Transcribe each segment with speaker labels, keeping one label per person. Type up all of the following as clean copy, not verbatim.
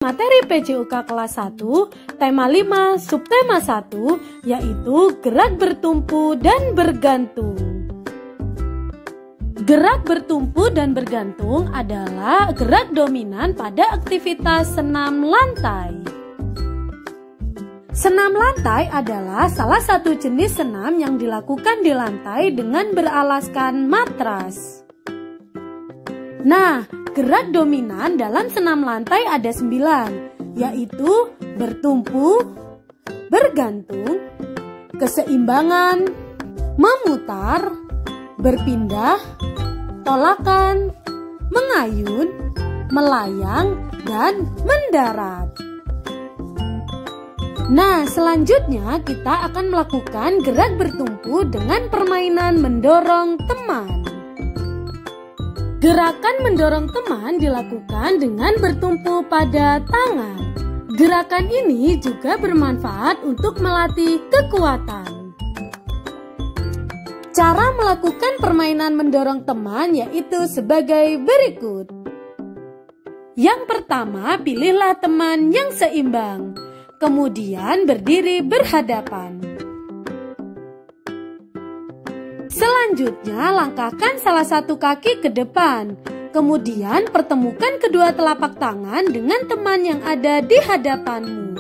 Speaker 1: Materi PJOK kelas 1, tema 5, subtema 1, yaitu gerak bertumpu dan bergantung. Gerak bertumpu dan bergantung adalah gerak dominan pada aktivitas senam lantai. Senam lantai adalah salah satu jenis senam yang dilakukan di lantai dengan beralaskan matras. Nah, gerak dominan dalam senam lantai ada 9, yaitu bertumpu, bergantung, keseimbangan, memutar, berpindah, tolakan, mengayun, melayang, dan mendarat. Nah, selanjutnya kita akan melakukan gerak bertumpu dengan permainan mendorong teman. Gerakan mendorong teman dilakukan dengan bertumpu pada tangan. Gerakan ini juga bermanfaat untuk melatih kekuatan. Cara melakukan permainan mendorong teman yaitu sebagai berikut. Yang pertama, pilihlah teman yang seimbang. Kemudian berdiri berhadapan. Selanjutnya, langkahkan salah satu kaki ke depan. Kemudian, pertemukan kedua telapak tangan dengan teman yang ada di hadapanmu.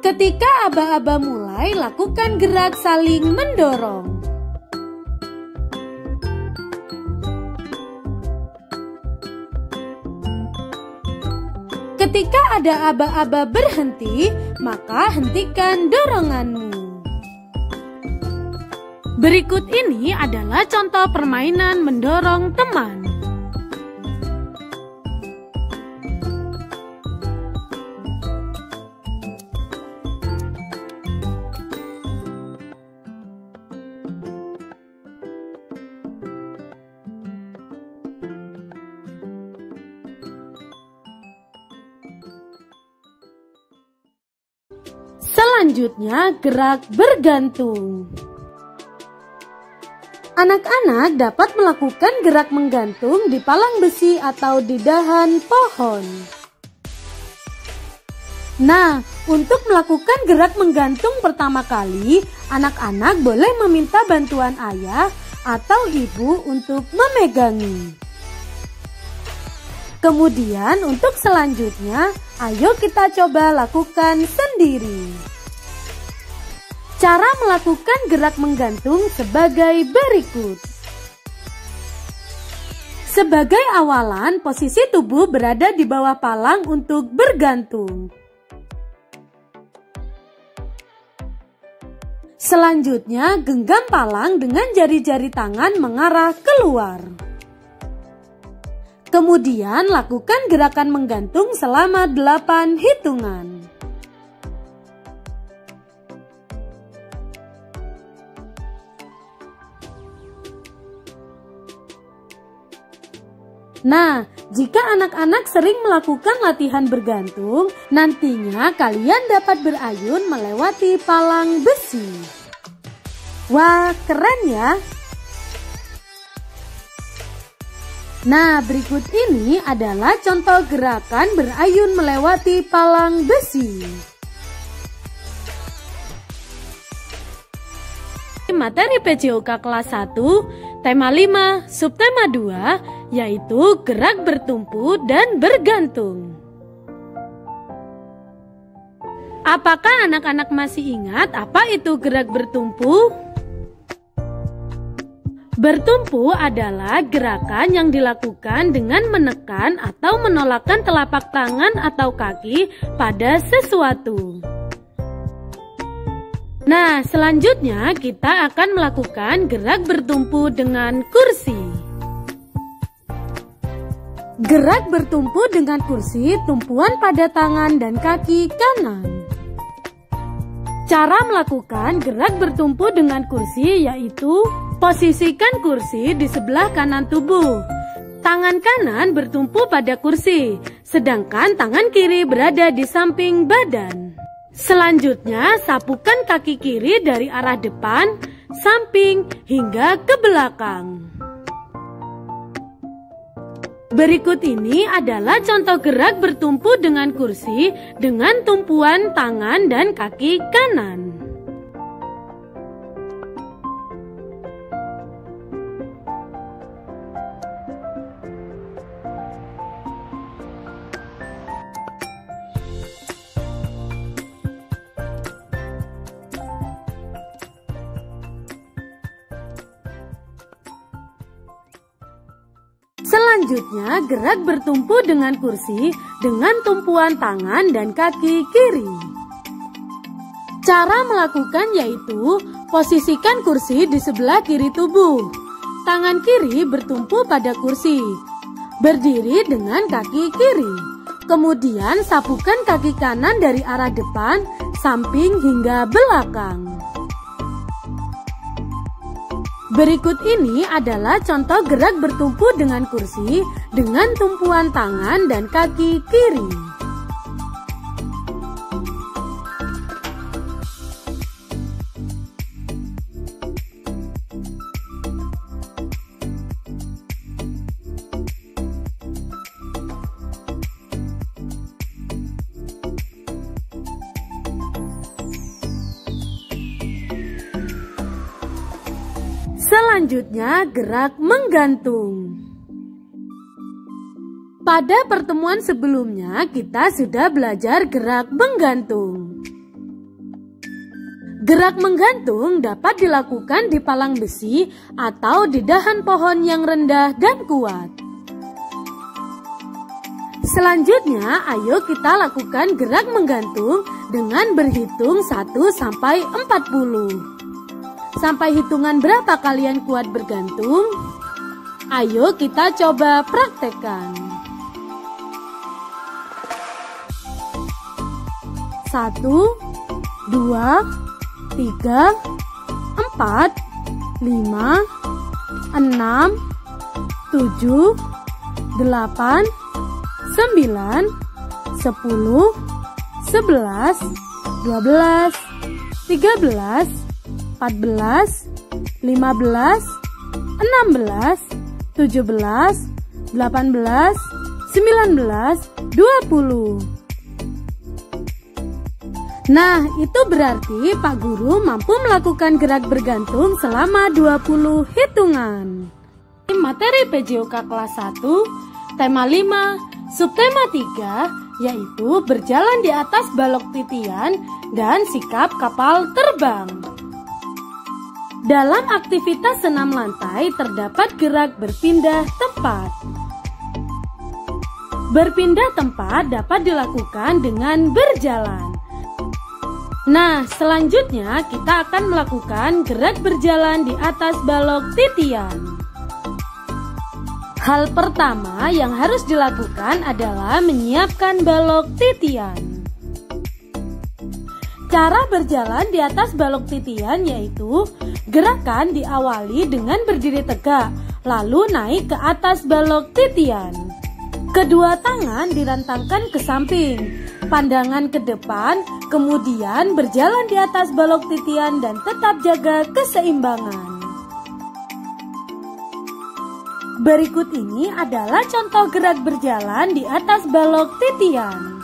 Speaker 1: Ketika aba-aba mulai, lakukan gerak saling mendorong. Ketika ada aba-aba berhenti, maka hentikan doronganmu. Berikut ini adalah contoh permainan mendorong teman. Selanjutnya, gerak bergantung. Anak-anak dapat melakukan gerak menggantung di palang besi atau di dahan pohon. Nah, untuk melakukan gerak menggantung pertama kali, anak-anak boleh meminta bantuan ayah atau ibu untuk memegangi. Kemudian untuk selanjutnya, ayo kita coba lakukan sendiri. Cara melakukan gerak menggantung sebagai berikut. Sebagai awalan, posisi tubuh berada di bawah palang untuk bergantung. Selanjutnya, genggam palang dengan jari-jari tangan mengarah keluar. Kemudian, lakukan gerakan menggantung selama 8 hitungan. Nah, jika anak-anak sering melakukan latihan bergantung, nantinya kalian dapat berayun melewati palang besi. Wah, keren ya! Nah, berikut ini adalah contoh gerakan berayun melewati palang besi. Materi PJOK kelas 1, tema 5, subtema 2, yaitu gerak bertumpu dan bergantung. Apakah anak-anak masih ingat apa itu gerak bertumpu? Bertumpu adalah gerakan yang dilakukan dengan menekan atau menolakkan telapak tangan atau kaki pada sesuatu. Nah, selanjutnya kita akan melakukan gerak bertumpu dengan kursi. Gerak bertumpu dengan kursi, tumpuan pada tangan dan kaki kanan. Cara melakukan gerak bertumpu dengan kursi yaitu posisikan kursi di sebelah kanan tubuh. Tangan kanan bertumpu pada kursi, sedangkan tangan kiri berada di samping badan. Selanjutnya, sapukan kaki kiri dari arah depan, samping, hingga ke belakang. Berikut ini adalah contoh gerak bertumpu dengan kursi dengan tumpuan tangan dan kaki kanan. Selanjutnya, gerak bertumpu dengan kursi dengan tumpuan tangan dan kaki kiri. Cara melakukan yaitu posisikan kursi di sebelah kiri tubuh. Tangan kiri bertumpu pada kursi. Berdiri dengan kaki kiri. Kemudian sapukan kaki kanan dari arah depan, samping hingga belakang. Berikut ini adalah contoh gerak bertumpu dengan kursi dengan tumpuan tangan dan kaki kiri. Selanjutnya, gerak menggantung. Pada pertemuan sebelumnya, kita sudah belajar gerak menggantung. Gerak menggantung dapat dilakukan di palang besi atau di dahan pohon yang rendah dan kuat. Selanjutnya, ayo kita lakukan gerak menggantung dengan berhitung 1 sampai 40. Sampai hitungan berapa kalian kuat bergantung? Ayo kita coba praktekkan. 1, 2, 3, 4, 5, 6, 7, 8, 9, 10, 11, 12, 13, 14, 15, 16, 17, 18, 19, 20. Nah, itu berarti Pak Guru mampu melakukan gerak bergantung selama 20 hitungan. Materi PJOK kelas 1, tema 5, subtema 3, yaitu berjalan di atas balok titian dan sikap kapal terbang. Dalam aktivitas senam lantai terdapat gerak berpindah tempat. Berpindah tempat dapat dilakukan dengan berjalan. Nah, selanjutnya kita akan melakukan gerak berjalan di atas balok titian. Hal pertama yang harus dilakukan adalah menyiapkan balok titian. Cara berjalan di atas balok titian yaitu gerakan diawali dengan berdiri tegak, lalu naik ke atas balok titian. Kedua tangan direntangkan ke samping, pandangan ke depan, kemudian berjalan di atas balok titian dan tetap jaga keseimbangan. Berikut ini adalah contoh gerak berjalan di atas balok titian.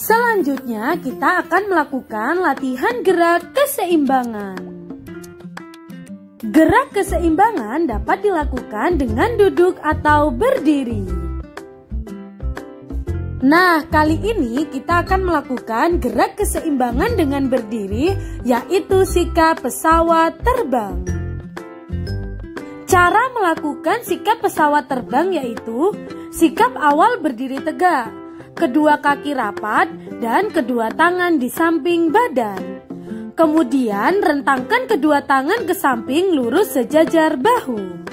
Speaker 1: Selanjutnya kita akan melakukan latihan gerak keseimbangan. Gerak keseimbangan dapat dilakukan dengan duduk atau berdiri. Nah, kali ini kita akan melakukan gerak keseimbangan dengan berdiri, yaitu sikap pesawat terbang. Cara melakukan sikap pesawat terbang yaitu sikap awal berdiri tegak, kedua kaki rapat dan kedua tangan di samping badan. Kemudian rentangkan kedua tangan ke samping lurus sejajar bahu.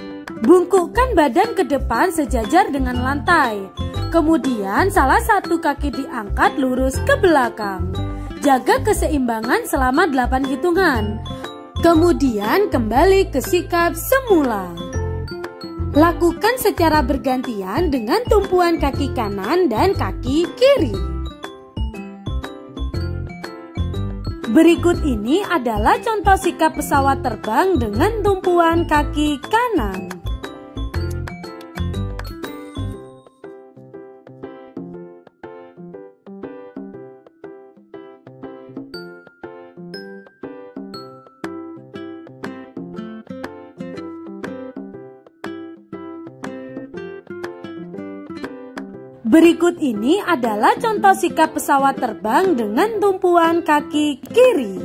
Speaker 1: Bungkukkan badan ke depan sejajar dengan lantai. Kemudian salah satu kaki diangkat lurus ke belakang. Jaga keseimbangan selama 8 hitungan. Kemudian kembali ke sikap semula. Lakukan secara bergantian dengan tumpuan kaki kanan dan kaki kiri. Berikut ini adalah contoh sikap pesawat terbang dengan tumpuan kaki kanan. Berikut ini adalah contoh sikap pesawat terbang dengan tumpuan kaki kiri.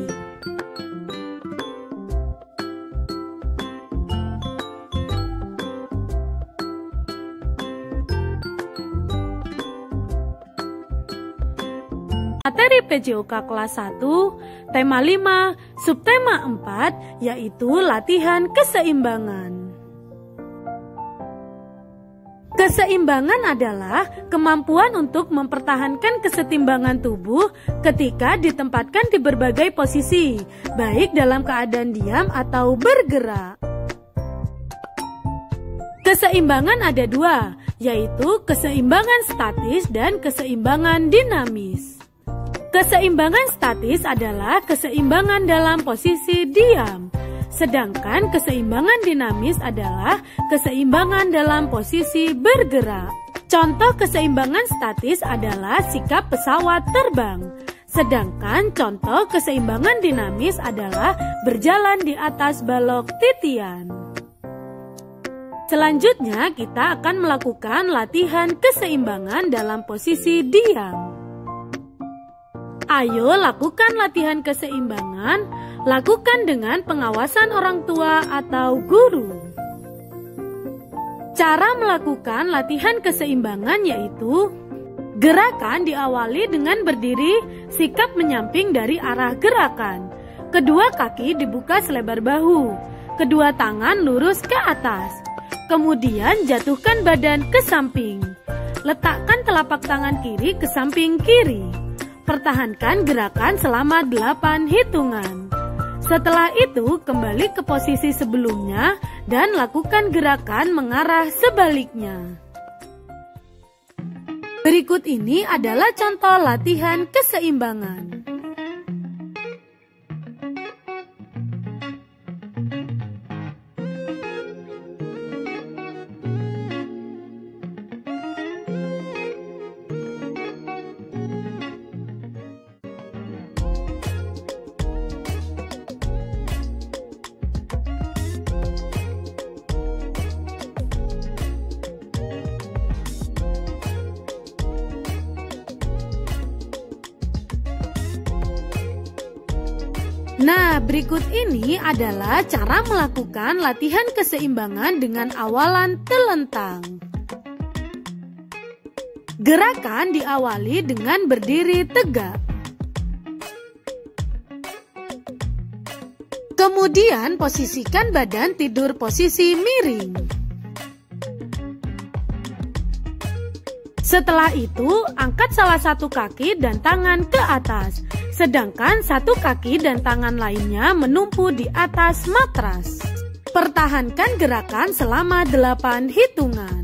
Speaker 1: Materi PJOK kelas 1, tema 5, subtema 4, yaitu latihan keseimbangan. Keseimbangan adalah kemampuan untuk mempertahankan kesetimbangan tubuh ketika ditempatkan di berbagai posisi, baik dalam keadaan diam atau bergerak. Keseimbangan ada dua, yaitu keseimbangan statis dan keseimbangan dinamis. Keseimbangan statis adalah keseimbangan dalam posisi diam. Sedangkan keseimbangan dinamis adalah keseimbangan dalam posisi bergerak. Contoh keseimbangan statis adalah sikap pesawat terbang. Sedangkan contoh keseimbangan dinamis adalah berjalan di atas balok titian. Selanjutnya kita akan melakukan latihan keseimbangan dalam posisi diam. Ayo lakukan latihan keseimbangan. Lakukan dengan pengawasan orang tua atau guru. Cara melakukan latihan keseimbangan yaitu gerakan diawali dengan berdiri, sikap menyamping dari arah gerakan. Kedua kaki dibuka selebar bahu. Kedua tangan lurus ke atas. Kemudian jatuhkan badan ke samping. Letakkan telapak tangan kiri ke samping kiri. Pertahankan gerakan selama 8 hitungan. Setelah itu, kembali ke posisi sebelumnya dan lakukan gerakan mengarah sebaliknya. Berikut ini adalah contoh latihan keseimbangan. Nah, berikut ini adalah cara melakukan latihan keseimbangan dengan awalan telentang. Gerakan diawali dengan berdiri tegak. Kemudian posisikan badan tidur posisi miring. Setelah itu, angkat salah satu kaki dan tangan ke atas. Sedangkan satu kaki dan tangan lainnya menumpu di atas matras. Pertahankan gerakan selama 8 hitungan.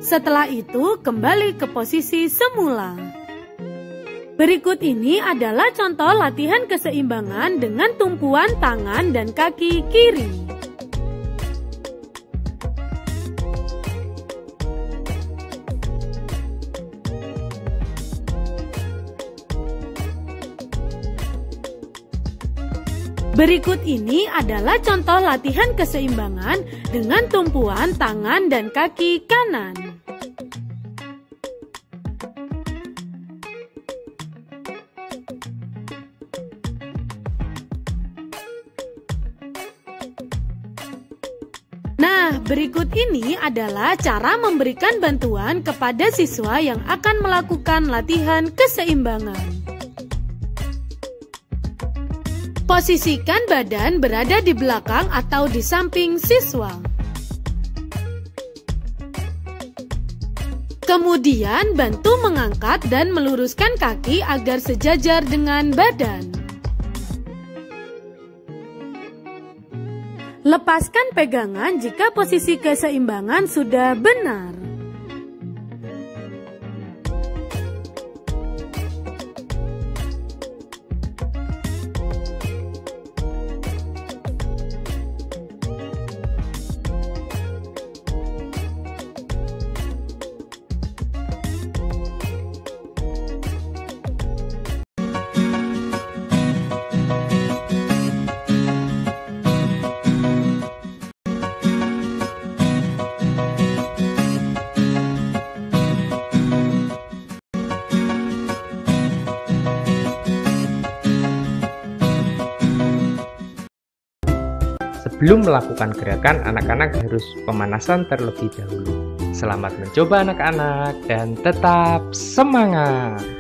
Speaker 1: Setelah itu, kembali ke posisi semula. Berikut ini adalah contoh latihan keseimbangan dengan tumpuan tangan dan kaki kiri. Berikut ini adalah contoh latihan keseimbangan dengan tumpuan tangan dan kaki kanan. Nah, Nah, berikut ini adalah cara memberikan bantuan kepada siswa yang akan melakukan latihan keseimbangan. Posisikan badan berada di belakang atau di samping siswa. Kemudian bantu mengangkat dan meluruskan kaki agar sejajar dengan badan. Lepaskan pegangan jika posisi keseimbangan sudah benar.
Speaker 2: Sebelum melakukan gerakan, anak-anak harus pemanasan terlebih dahulu. Selamat mencoba anak-anak dan tetap semangat!